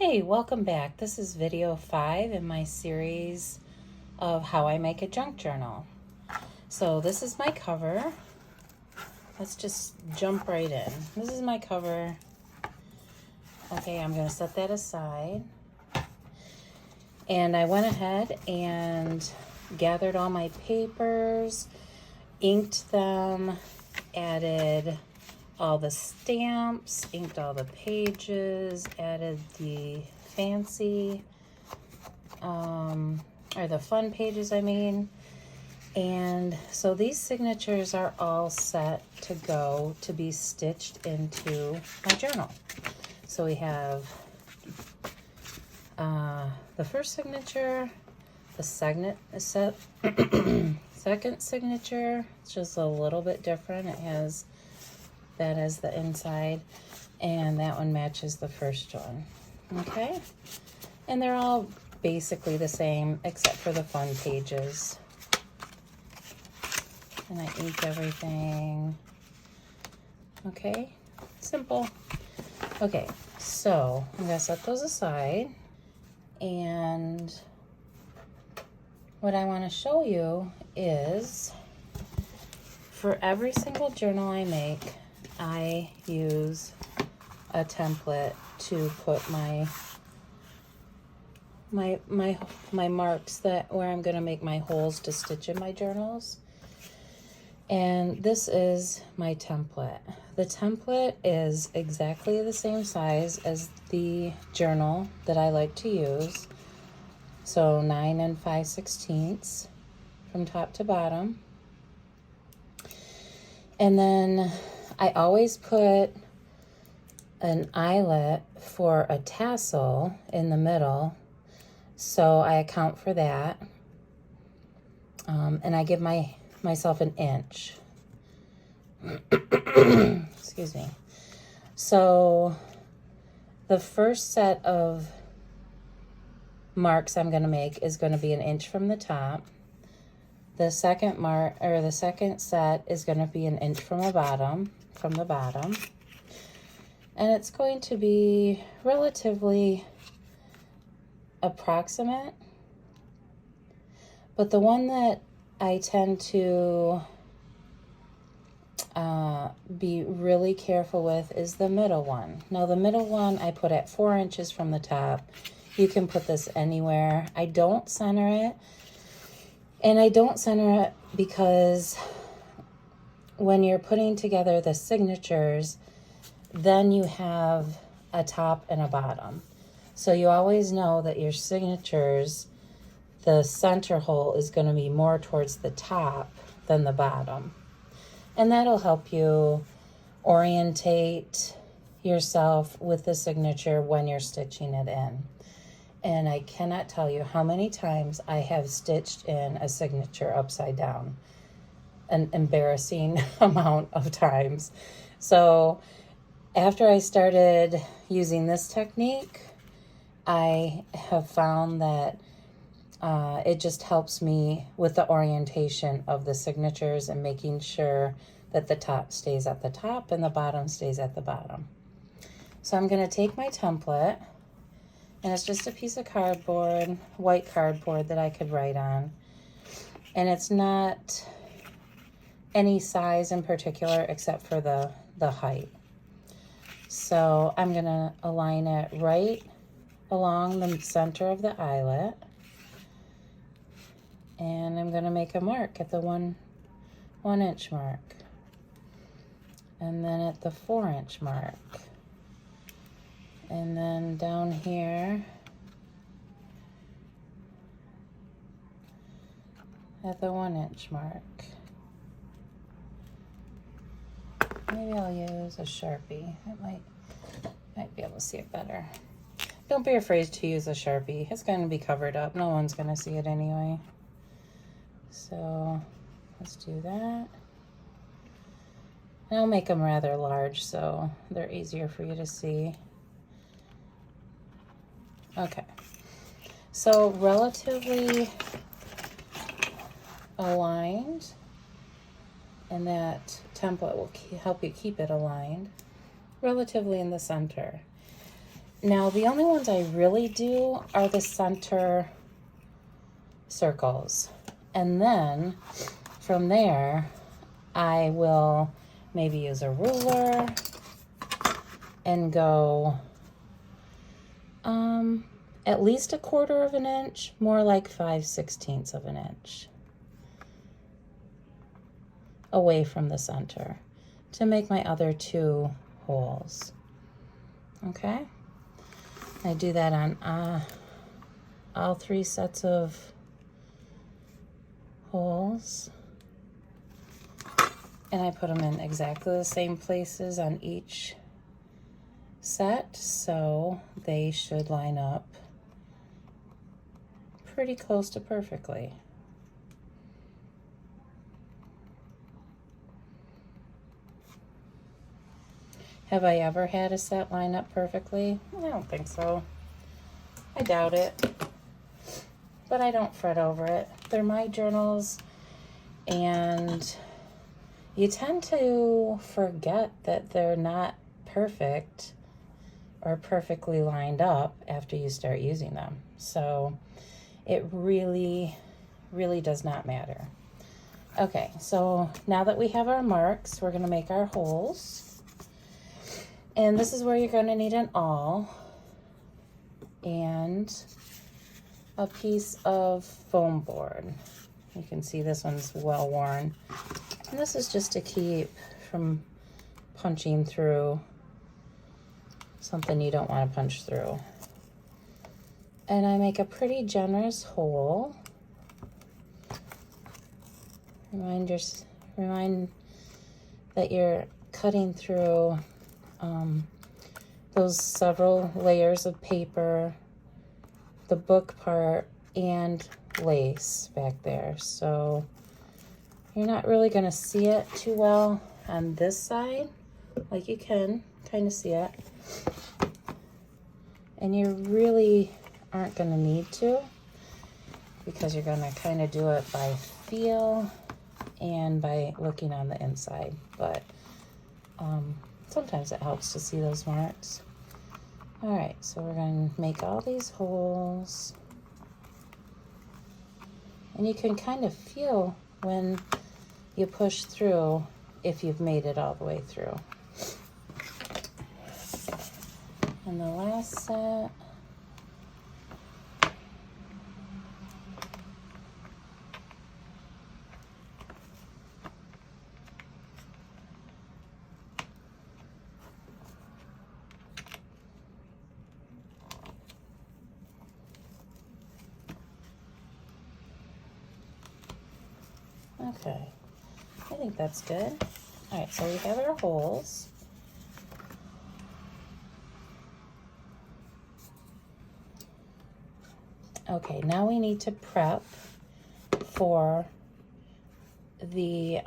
Hey, welcome back. This is video 5 in my series of how I make a junk journal. So this is my cover. Let's just jump right in. This is my cover. Okay, I'm going to set that aside. And I went ahead and gathered all my papers, inked them, added all the stamps, inked all the pages, added the fancy, or the fun pages, I mean. And so these signatures are all set to go to be stitched into my journal. So we have the first signature, the second signature. It's just a little bit different. It has that as the inside, and that one matches the first one. Okay, and they're all basically the same except for the fun pages. And I ink everything. Okay, simple. Okay, so I'm gonna set those aside, and what I want to show you is for every single journal I make, I use a template to put my marks that where I'm going to make my holes to stitch in my journals. And this is my template. The template is exactly the same size as the journal that I like to use. So 9 5/16 from top to bottom. And then I always put an eyelet for a tassel in the middle, so I account for that. And I give myself an inch. Excuse me. So the first set of marks I'm going to make is going to be an inch from the top. The second set is going to be an inch from the bottom, and it's going to be relatively approximate. But the one that I tend to be really careful with is the middle one. Now the middle one I put at 4 inches from the top. You can put this anywhere. I don't center it. And I don't center it because when you're putting together the signatures, then you have a top and a bottom. So you always know that your signatures, the center hole is going to be more towards the top than the bottom. And that'll help you orientate yourself with the signature when you're stitching it in. And I cannot tell you how many times I have stitched in a signature upside down. An embarrassing amount of times. So after I started using this technique, I have found that it just helps me with the orientation of the signatures and making sure that the top stays at the top and the bottom stays at the bottom. So I'm going to take my template. And it's just a piece of cardboard, white cardboard that I could write on. And it's not any size in particular except for the height. So I'm going to align it right along the center of the eyelet. And I'm going to make a mark at the one inch mark. And then at the 4 inch mark. And then down here at the 1 inch mark. Maybe I'll use a Sharpie. I might be able to see it better. Don't be afraid to use a Sharpie. It's going to be covered up. No one's going to see it anyway. So let's do that. And I'll make them rather large so they're easier for you to see. Okay, so relatively aligned, and that template will help you keep it aligned relatively in the center. Now the only ones I really do are the center circles. And then from there, I will maybe use a ruler and go at least 1/4 of an inch, more like 5/16 of an inch away from the center to make my other 2 holes. Okay, I do that on all 3 sets of holes, and I put them in exactly the same places on each set, so they should line up pretty close to perfectly. Have I ever had a set line up perfectly? I don't think so. I doubt it. But I don't fret over it. They're my journals, and you tend to forget that they're not perfect or perfectly lined up after you start using them. So it really, really does not matter. Okay, so now that we have our marks, we're gonna make our holes. And this is where you're gonna need an awl and a piece of foam board. You can see this one's well worn. And this is just to keep from punching through something you don't want to punch through. And I make a pretty generous hole. Remind that you're cutting through those several layers of paper, the book part, and lace back there. So you're not really going to see it too well on this side, like you can kind of see it. And you really aren't going to need to, because you're going to kind of do it by feel and by looking on the inside. But sometimes it helps to see those marks. All right, so we're going to make all these holes. And you can kind of feel when you push through if you've made it all the way through. And the last set. Okay, I think that's good. All right, so we have our holes. Okay, now we need to prep for the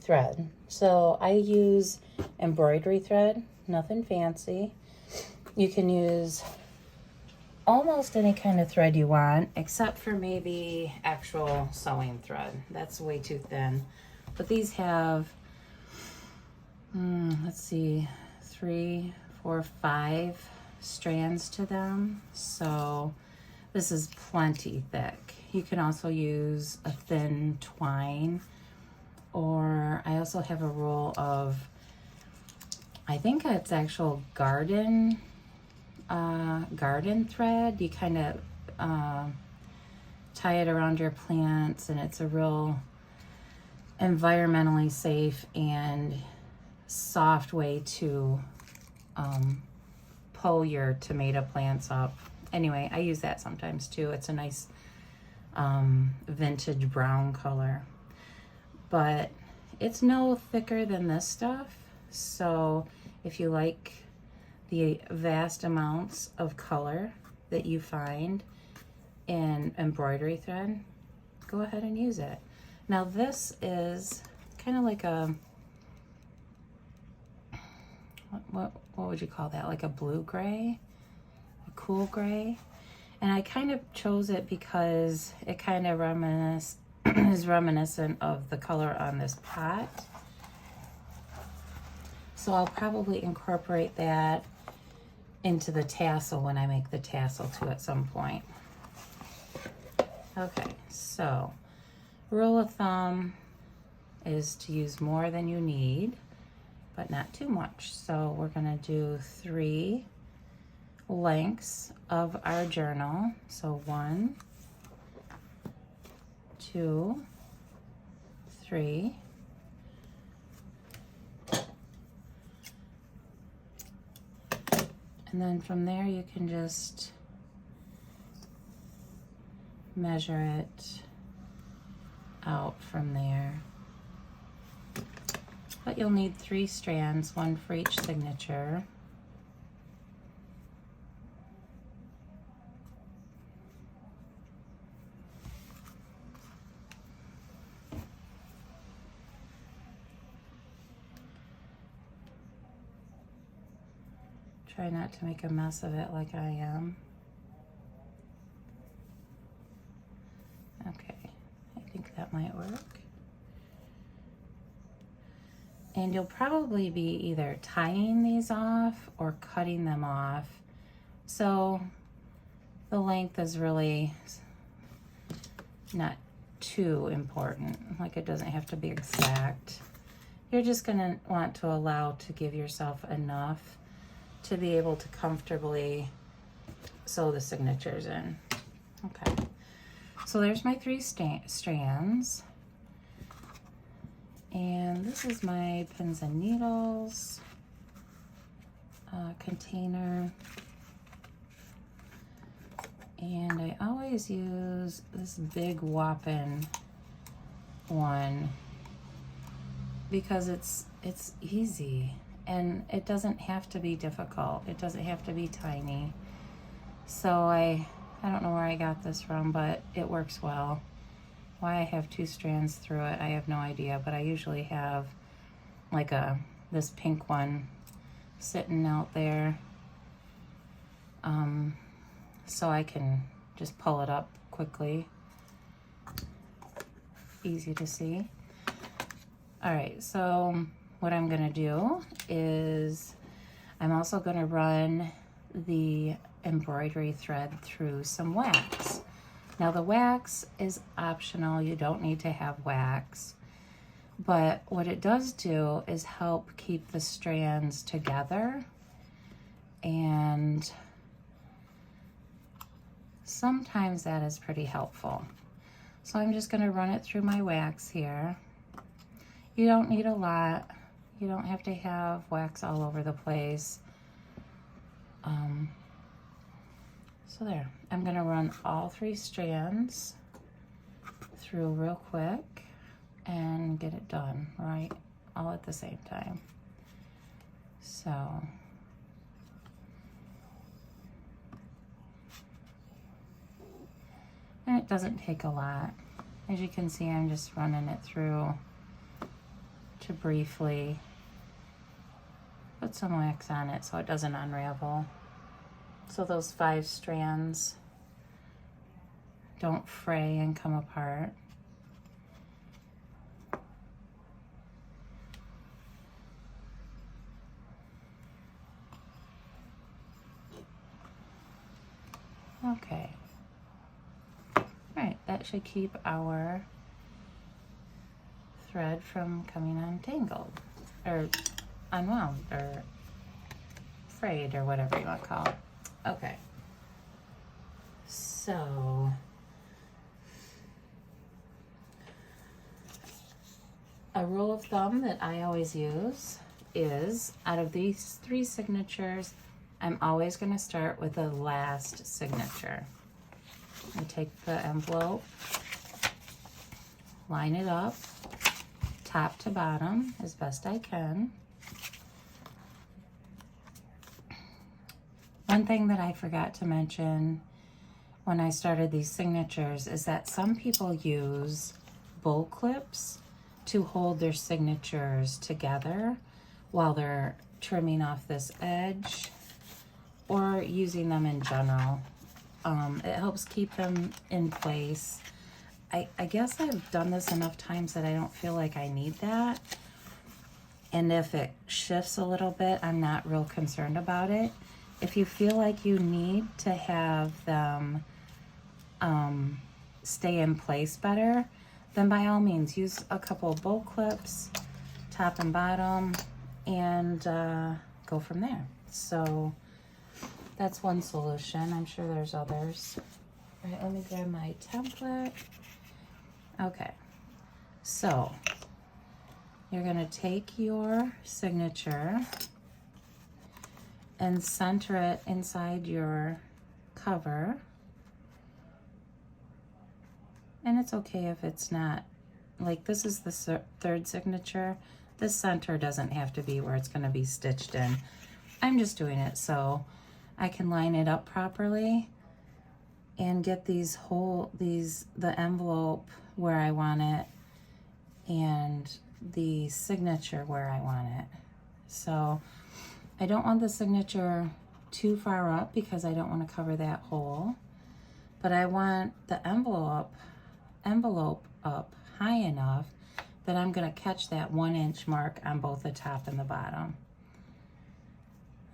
thread. So I use embroidery thread, nothing fancy. You can use almost any kind of thread you want, except for maybe actual sewing thread. That's way too thin. But these have, let's see, 3, 4, 5 strands to them. So this is plenty thick. You can also use a thin twine, or I also have a roll of, I think it's actual garden thread. You kind of tie it around your plants, and it's a real environmentally safe and soft way to pull your tomato plants up. Anyway, I use that sometimes too. It's a nice vintage brown color, but it's no thicker than this stuff. So if you like the vast amounts of color that you find in embroidery thread, go ahead and use it. Now this is kind of like a, what would you call that? Like a blue gray, a cool gray. And I kind of chose it because it kind of is reminiscent of the color on this pot. So I'll probably incorporate that into the tassel when I make the tassel too at some point. Okay, so rule of thumb is to use more than you need, but not too much. So we're gonna do 3 lengths of our journal. So 1, 2, 3. And then from there you can just measure it out from there. But you'll need 3 strands, 1 for each signature. Try not to make a mess of it like I am. Okay, I think that might work. And you'll probably be either tying these off or cutting them off. So the length is really not too important. Like, it doesn't have to be exact. You're just gonna want to allow to give yourself enough to be able to comfortably sew the signatures in. Okay, so there's my 3 strands. And this is my pins and needles container. And I always use this big whopping one because it's easy and it doesn't have to be difficult. It doesn't have to be tiny. So I don't know where I got this from, but it works well. Why I have 2 strands through it, I have no idea, but I usually have like this pink one sitting out there, so I can just pull it up quickly. Easy to see. All right, so what I'm gonna do is I'm also gonna run the embroidery thread through some wax. Now the wax is optional, you don't need to have wax, but what it does do is help keep the strands together, and sometimes that is pretty helpful. So I'm just gonna run it through my wax here. You don't need a lot. You don't have to have wax all over the place. So there, I'm gonna run all 3 strands through real quick and get it done, right? All at the same time. So, and it doesn't take a lot. As you can see, I'm just running it through to briefly put some wax on it so it doesn't unravel. So those 5 strands don't fray and come apart. Okay. All right, that should keep our thread from coming untangled or unwound or frayed or whatever you want to call it. Okay, so a rule of thumb that I always use is out of these 3 signatures, I'm always going to start with the last signature. I take the envelope, line it up top to bottom as best I can. One thing that I forgot to mention when I started these signatures is that some people use bull clips to hold their signatures together while they're trimming off this edge or using them in general. It helps keep them in place. I guess I've done this enough times that I don't feel like I need that. And if it shifts a little bit, I'm not real concerned about it. If you feel like you need to have them stay in place better, then by all means use a couple of bowl clips, top and bottom, and go from there. So that's one solution. I'm sure there's others. All right, let me grab my template. Okay, so you're gonna take your signature and center it inside your cover. And it's okay if it's not, like this is the third signature. This center doesn't have to be where it's gonna be stitched in. I'm just doing it so I can line it up properly and get the envelope where I want it and the signature where I want it. So I don't want the signature too far up because I don't want to cover that hole, but I want the envelope up high enough that I'm going to catch that 1 inch mark on both the top and the bottom.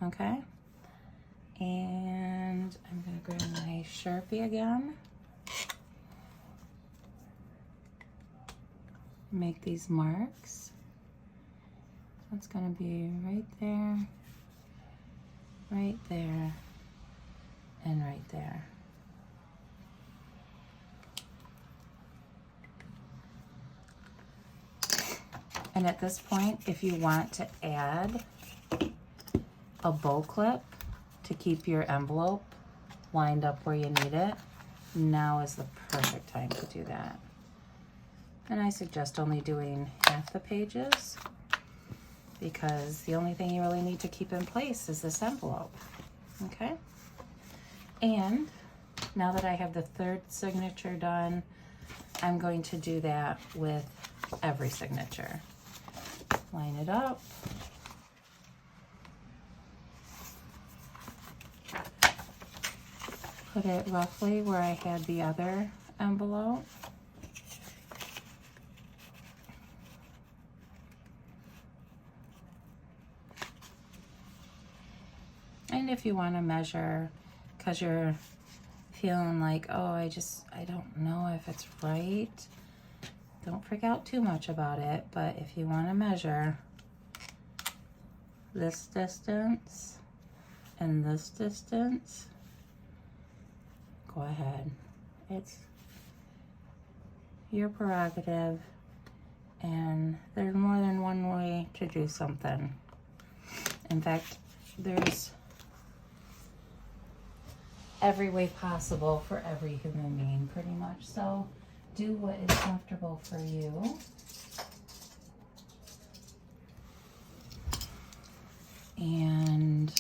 Okay, and I'm going to grab my Sharpie again, make these marks. So it's going to be right there, and right there. And at this point, if you want to add a bow clip to keep your envelope lined up where you need it, now is the perfect time to do that. And I suggest only doing half the pages because the only thing you really need to keep in place is this envelope, okay? And now that I have the third signature done, I'm going to do that with every signature. Line it up. Put it roughly where I had the other envelope. And if you want to measure, because you're feeling like, oh, I don't know if it's right, don't freak out too much about it. But if you want to measure this distance and this distance, go ahead. It's your prerogative, and there's more than one way to do something. In fact, there's every way possible for every human being, pretty much. So do what is comfortable for you. And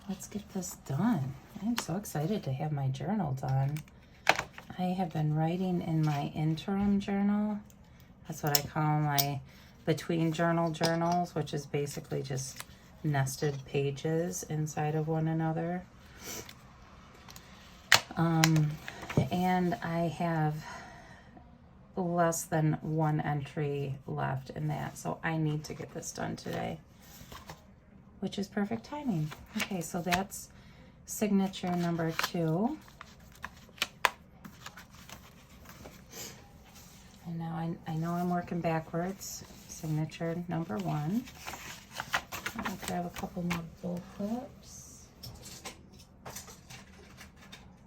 let's get this done. I'm so excited to have my journal done. I have been writing in my interim journal. That's what I call my between journals, which is basically just nested pages inside of one another. And I have less than one entry left in that, so I need to get this done today, which is perfect timing. Okay, so that's signature number 2. And now I know I'm working backwards. Signature number 1. I'll grab a couple more bowl clips.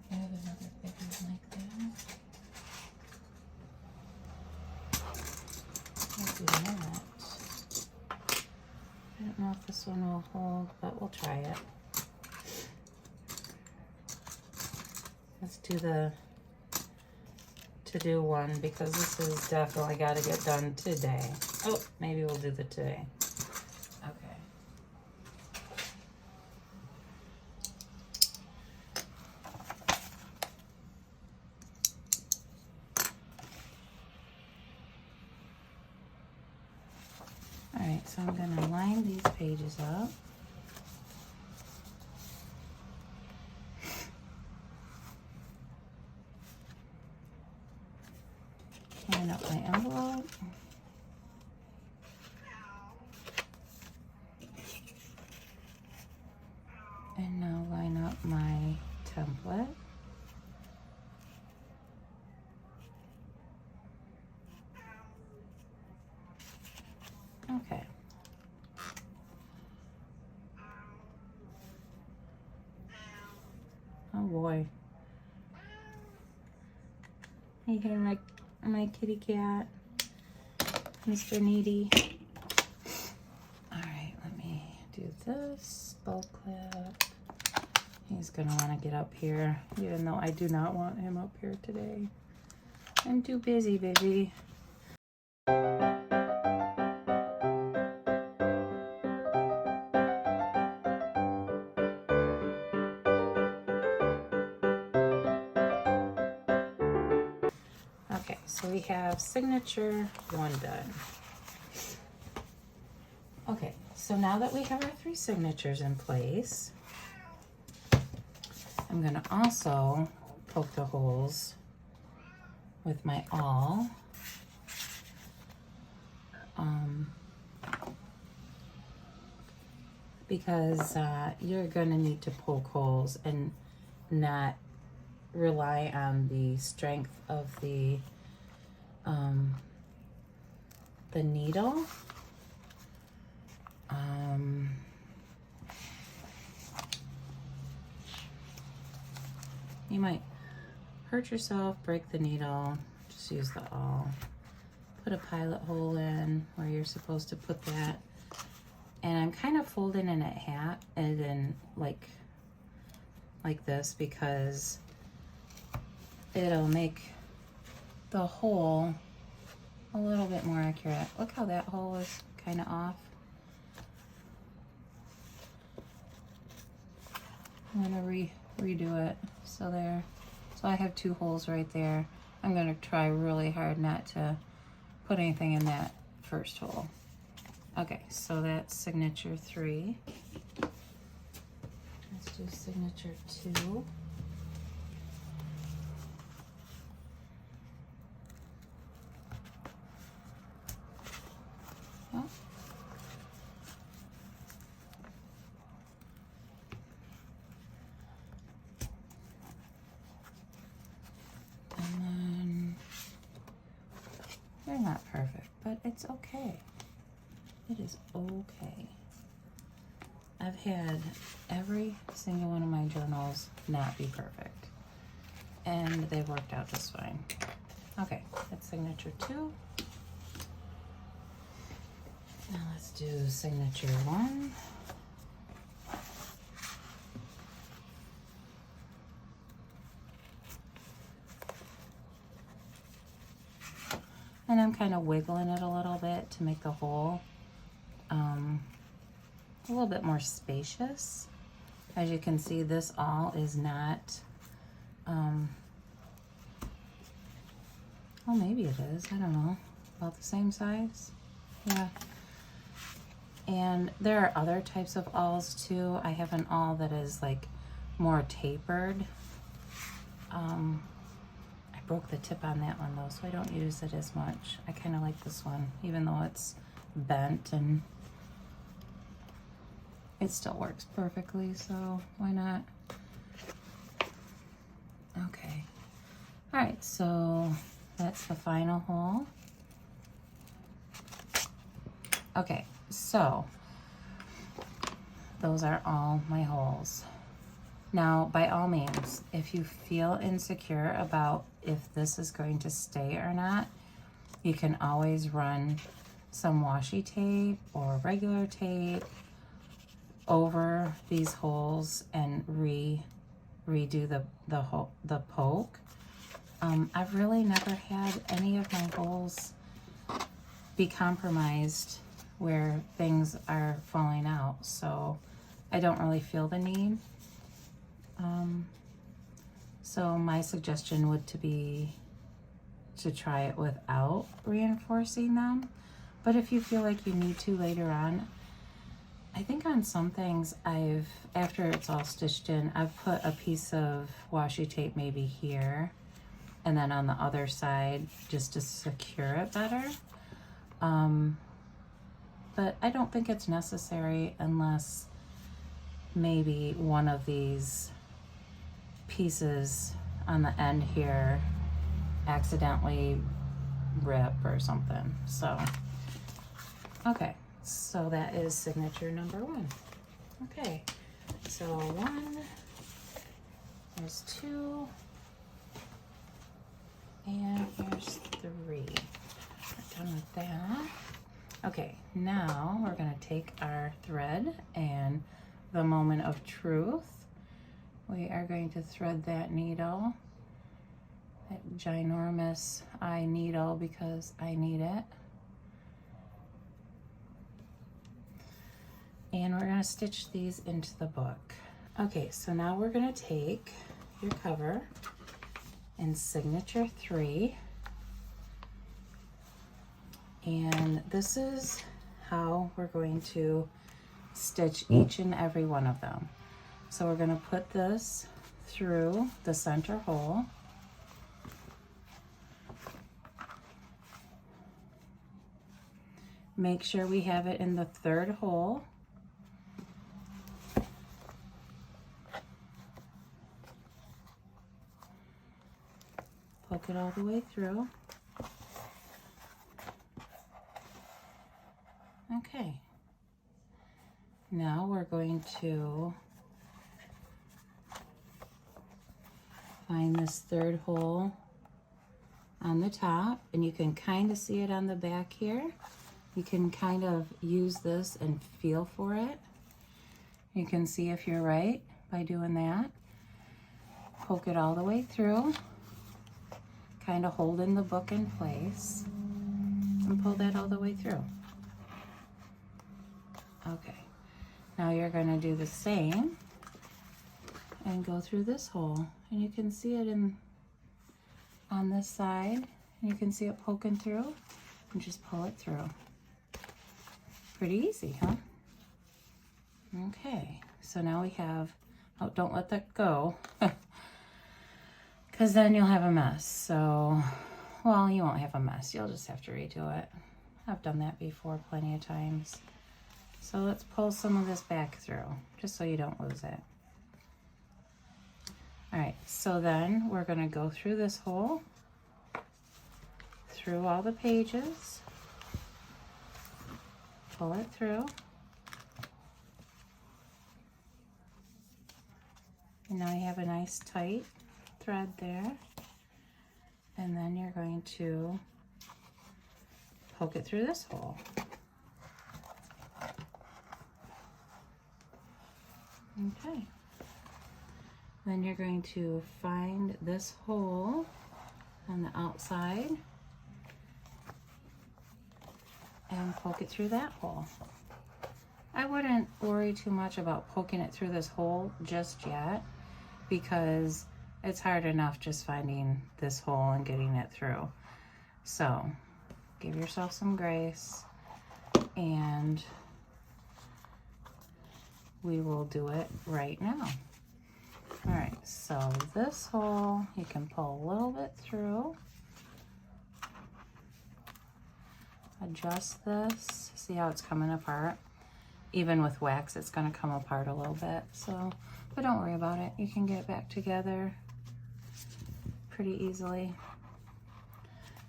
I have another big one like that. I'll do that. I don't know if this one will hold, but we'll try it. Let's do the to-do one because this is definitely got to get done today. Oh, maybe we'll do the today. Okay. All right, so I'm going to line these pages up. Line up my envelope. And now line up my template. Okay. Oh boy. You hear my kitty cat, Mr. Needy. All right, let me do this bow clip. He's gonna want to get up here, even though I do not want him up here today. I'm too busy, baby. Okay, so we have signature 1 done. Okay, so now that we have our 3 signatures in place, I'm gonna also poke the holes with my awl. Because you're gonna need to poke holes and not rely on the strength of the needle. You might hurt yourself, break the needle. Just use the awl. Put a pilot hole in where you're supposed to put that. And I'm kind of folding in at half and then like this, because it'll make the hole a little bit more accurate. Look how that hole is kind of off. I'm gonna redo it. So there. So I have 2 holes right there. I'm gonna try really hard not to put anything in that first hole. Okay, so that's signature 3. Let's do signature 2. Oh. And then they're not perfect, but it's okay. It is okay. I've had every single one of my journals not be perfect, and they worked out just fine. Okay, that's signature 2. Now let's do signature 1. And I'm kind of wiggling it a little bit to make the hole a little bit more spacious. As you can see, this awl is not, well, maybe it is, I don't know, about the same size. Yeah. And there are other types of awls too. I have an awl that is like more tapered. I broke the tip on that one though, so I don't use it as much. I kind of like this one, even though it's bent, and it still works perfectly, so why not? Okay. All right, so that's the final hole. Okay, so those are all my holes. Now, by all means, if you feel insecure about if this is going to stay or not, you can always run some washi tape or regular tape over these holes and redo the poke. I've really never had any of my holes be compromised where things are falling out, so I don't really feel the need. So my suggestion would be to try it without reinforcing them, but if you feel like you need to later on, I think on some things after it's all stitched in, I've put a piece of washi tape maybe here and then on the other side just to secure it better. But I don't think it's necessary unless maybe one of these pieces on the end here accidentally rip or something. So, okay, so that is signature number 1. Okay, so 1, there's 2, and here's 3. We're done with that. Okay, now we're gonna take our thread and the moment of truth. We are going to thread that needle, that ginormous eye needle, because I need it. And we're gonna stitch these into the book. Okay, so now we're gonna take your cover and signature 3. And this is how we're going to stitch each and every one of them. So we're going to put this through the center hole. Make sure we have it in the 3rd hole. Poke it all the way through. Okay. Now we're going to find this 3rd hole on the top, and you can kind of see it on the back here. You can kind of use this and feel for it. You can see if you're right by doing that. Poke it all the way through, kind of holding the book in place, and pull that all the way through. Okay, now you're going to do the same and go through this hole, and you can see it on this side, and you can see it poking through, and just pull it through. Pretty easy, huh? Okay, so now we have, oh, don't let that go, because then you'll have a mess. So, well, you won't have a mess, you'll just have to redo it. I've done that before plenty of times. So let's pull some of this back through, just so you don't lose it. All right, so then we're gonna go through this hole, through all the pages, pull it through. And now you have a nice tight thread there. And then you're going to poke it through this hole. Okay. Then you're going to find this hole on the outside and poke it through that hole. I wouldn't worry too much about poking it through this hole just yet, because it's hard enough just finding this hole and getting it through. So give yourself some grace, and we will do it right now. All right, so this hole, you can pull a little bit through. Adjust this, see how it's coming apart? Even with wax, it's gonna come apart a little bit, so, but don't worry about it. You can get it back together pretty easily.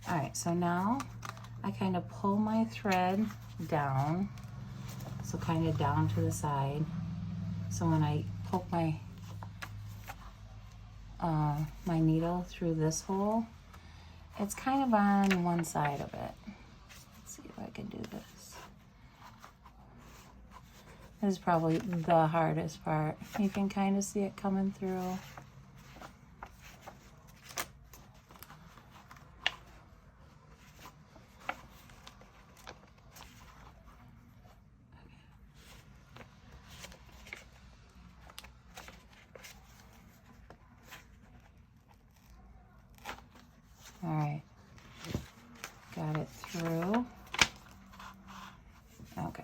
All right, so now I kind of pull my thread down, so kind of down to the side. So when I poke my my needle through this hole, it's kind of on one side of it. Let's see if I can do this. This is probably the hardest part. You can kind of see it coming through. All right, got it through. Okay.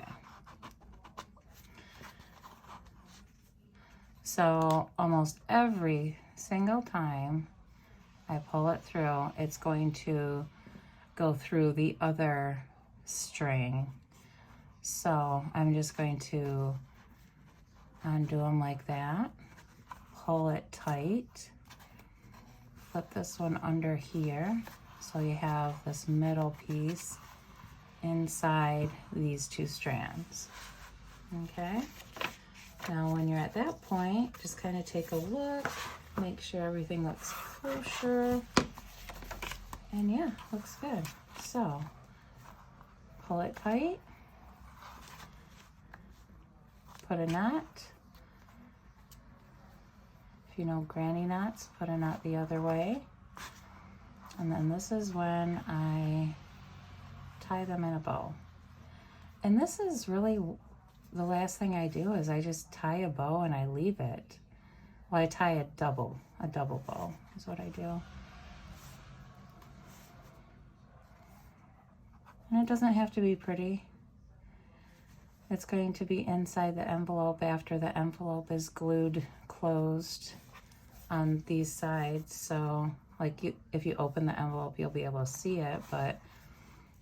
So almost every single time I pull it through, it's going to go through the other string. So I'm just going to Undo them like that. Pull it tight. Flip this one under here so you have this middle piece inside these two strands. Okay? Now when you're at that point, just kind of take a look, make sure everything looks kosher. And yeah, looks good. So, pull it tight. Put a knot. If you know granny knots, put a knot the other way. And then this is when I tie them in a bow. And this is really the last thing I do is I just tie a bow and I leave it. Well, I tie a double bow is what I do. And it doesn't have to be pretty. It's going to be inside the envelope after the envelope is glued closed on these sides. So like if you open the envelope, you'll be able to see it, but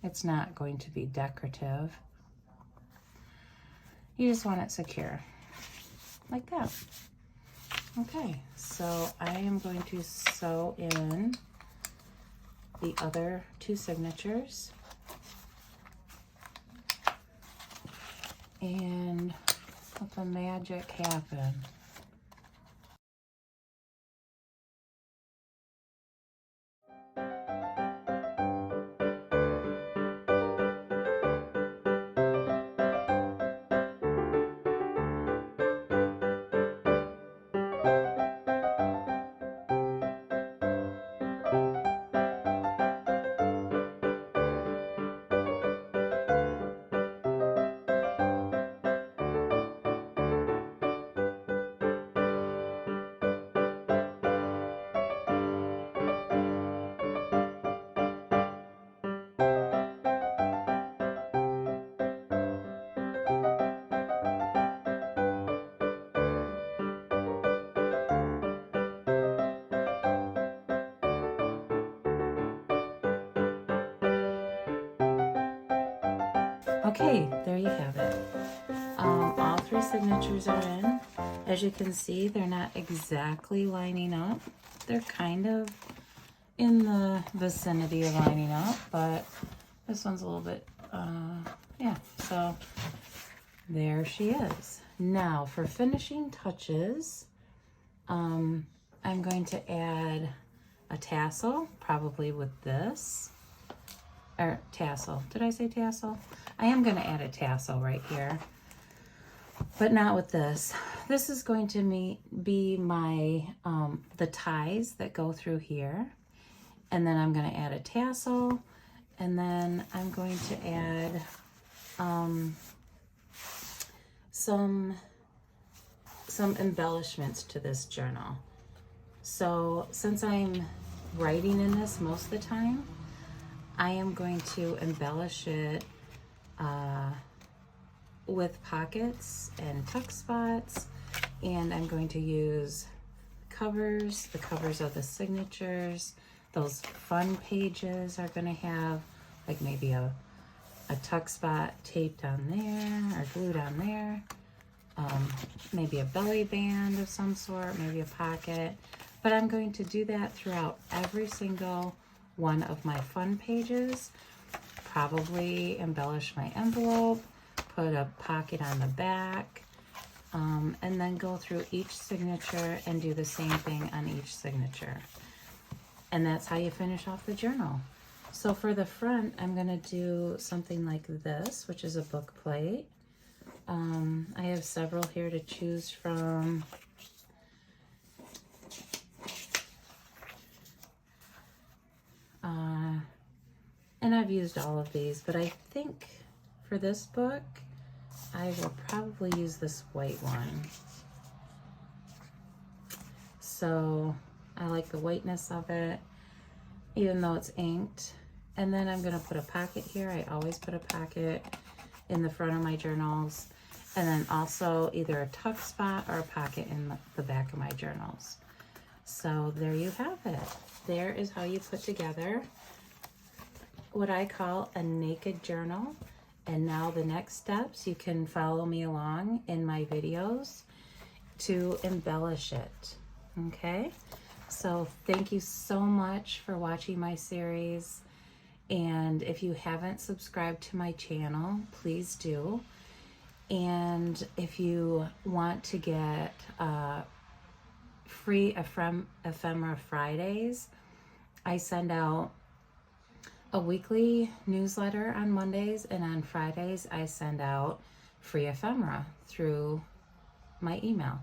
it's not going to be decorative. You just want it secure, like that. Okay, so I am going to sew in the other two signatures. And let the magic happen. Okay, there you have it. All three signatures are in. As you can see, they're not exactly lining up. They're kind of in the vicinity of lining up, but this one's a little bit, yeah, so there she is. Now for finishing touches, I'm going to add a tassel, probably with this, or tassel. Did I say tassel? I am going to add a tassel right here, but not with this. This is going to be my, the ties that go through here. And then I'm going to add a tassel, and then I'm going to add some embellishments to this journal. So since I'm writing in this most of the time, I am going to embellish it with pockets and tuck spots, and I'm going to use covers, the covers of the signatures. Those fun pages are going to have like maybe a tuck spot taped on there or glued on there, maybe a belly band of some sort, maybe a pocket. But I'm going to do that throughout every single one of my fun pages. Probably embellish my envelope, put a pocket on the back, and then go through each signature and do the same thing on each signature. And that's how you finish off the journal. So for the front, I'm gonna do something like this, which is a book plate. I have several here to choose from. And I've used all of these, but I think for this book, I will probably use this white one. So I like the whiteness of it, even though it's inked. And then I'm gonna put a pocket here. I always put a pocket in the front of my journals. And then also either a tuck spot or a pocket in the back of my journals. So there you have it. There is how you put together what I call a naked journal. And now the next steps, you can follow me along in my videos. to embellish it. Okay, so thank you so much for watching my series. And if you haven't subscribed to my channel, please do. And if you want to get free Ephemera Fridays, I send out a weekly newsletter on Mondays, and on Fridays I send out free ephemera through my email.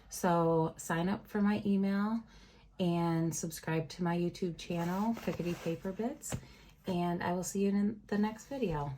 So sign up for my email and subscribe to my YouTube channel, Pickety Paper Bits, and I will see you in the next video.